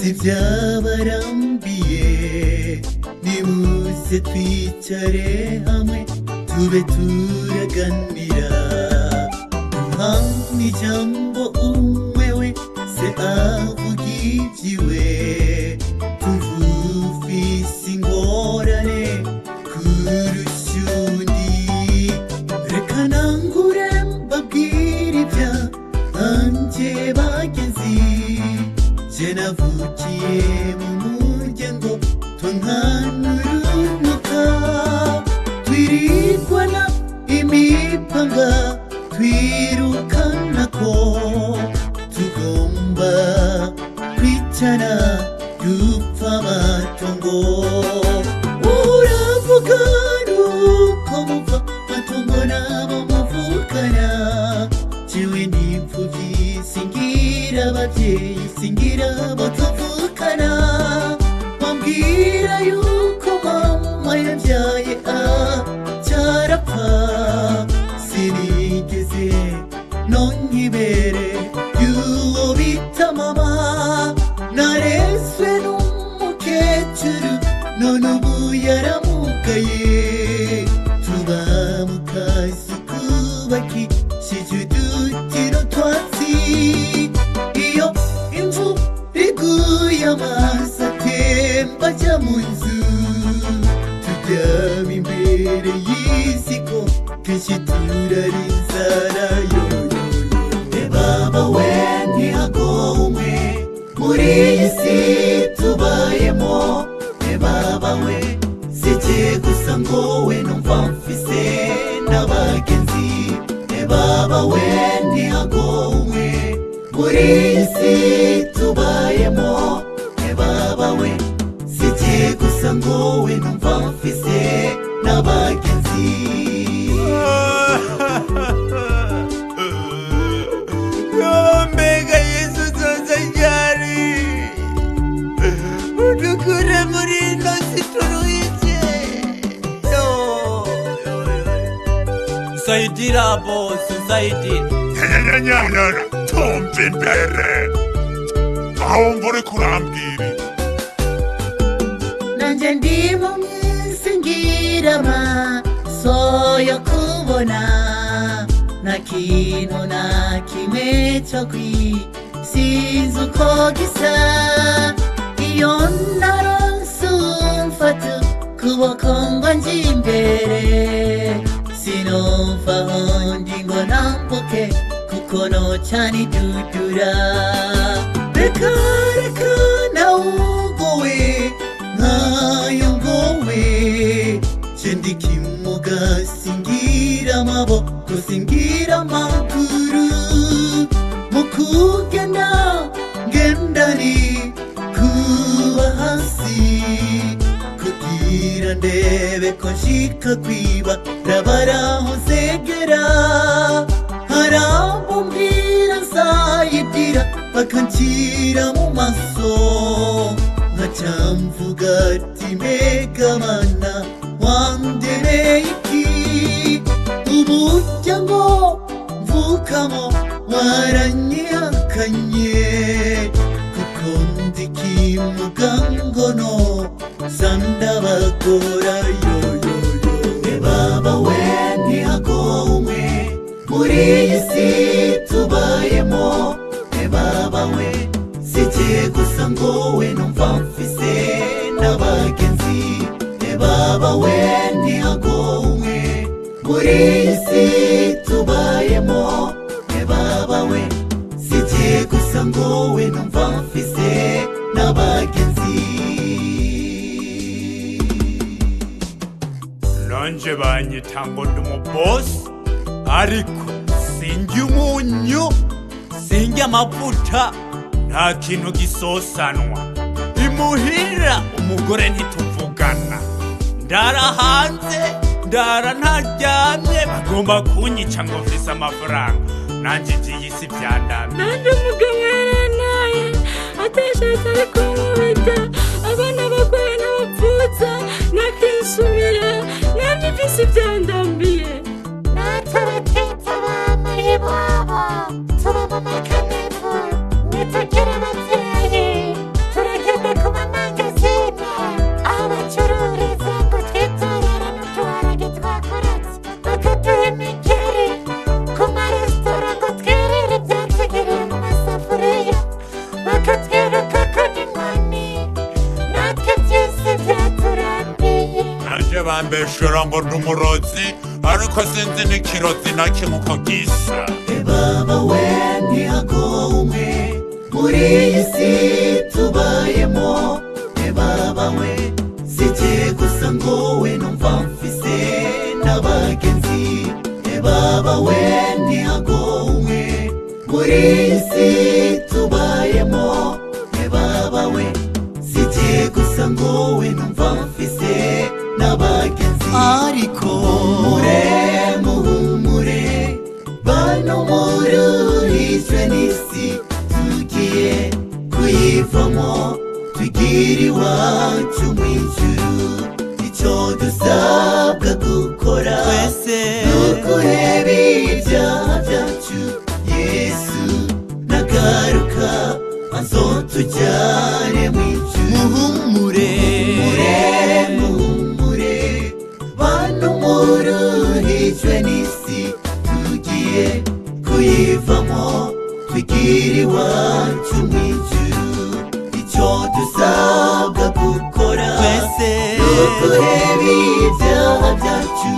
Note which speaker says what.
Speaker 1: sibyabarambiye nimuze twicare hamwe tube turaganira duhana ijambo umwe wese avuga ibyiwe tumvise ingorane kurusha undi reka nangure mbabwire ibyanjye bagenzi je navukiye mu muryango twankanurunuka twirirwana imipanga twirukanako tugomba kwicara dupfa amatongo uravuga nuko muva matongo nabo muvukana jewe n'imfuvyi singira abavyeyi singira abo tuvukana bambwira yuko mama yavyaye acarapfa sinigeze nonka ibere y'uwo bita mama narezwe n'umukecuru none ubu yaramugaye tuba mu kazi kubakishije udutiro twatsi iyo imvura iguye amazi atemba ajya mu nzu turyama imbere y'isiko kenshi turara inzara yoyoyo baba we ntihagomwe muri iyi si tubayemo baba we sije gusa ngo we numva mfise n'abagenzi baba we ntihagomwe muri iyi si tubayemo baba we sije gusa ngo we numva mfise n'abagenzi
Speaker 2: mbega yesu nzanzajyari udukure muri ino si turuhije saidira bosi saidira
Speaker 3: nyanyanyanyana tumva imbere aho mva uri kurambwira
Speaker 1: nanje ndi mu minsi ngira amaso yo kubona nta kintu na kimwe cyo kwisiza uko gisa iyo naronse umfata ukuboko ngo nje imbere sinumva aho ndi ngo nambuke kuko nocana idudura reka reka nawugowe nkayo ngowe je ndi kimuga singira amaboko singira amaguru mu kugenda ngendani kuba hasi kugira ndebe ko nshika kwiba rabaraho zegera harambubwira nzayibwira bakancira mu maso nkacamvuga ati mbega mana wandereye iki uburyo ngo mvukamo waranyihakanye kuko ndi kimuga ngono sandabagora yoyoyo baba we ntihagomwe muri iyi si tubayemo baba we sije gusa ngo we numva mfise n'abagenzi baba we ntihagomwe muri iyi si tubayemo baba we sije gusa ngo we numva mfise n'abagenzi
Speaker 2: nanje banyita ngo ndi umubosi ariko sinjya umunyu sinjya amavuta nta kintu gisosanwa imuhira umugore ntituvugana ndara hanze ndara ntaryamye bagomba kunyica ngo mfise amafaranga nanje iby'iyi si byandamye
Speaker 4: nandi umugabo yaranaye ateshatse ari kumubita abana bagoye n'abapfutsa nakisubira namye iby'isi byandambiye
Speaker 5: nataratetsa abana iwabo turabona akanevu nitugera ababyeyi
Speaker 3: bambeshera ngo ndi umurozi ariko sinzi n'ikirozi na kimwe uko gisa.
Speaker 1: Baba we ntihagomwe muri iyi si tubayemo. Baba we sije gusa ngo we numva mfise n'abagenzi. Baba we ntihagomwe muri iyi si tubayemo. Baba we sije gusa ngo we numva mfise n'abagenzi. Ariko muhumure bano muruhijwe n'isi tugiye kuyivamo tugira iwacu mw'ijuru. Icyo dusabwa gukora nukureba ibyaha byacu. Yesu nagaruka azotujyane mw'ijuru. Muhumure bano muruhijwe n'isi tugiye kuyivamo tugira iwacu mw'ijuru. Icyo dusabwa gukora nukureba ibyaha byacu.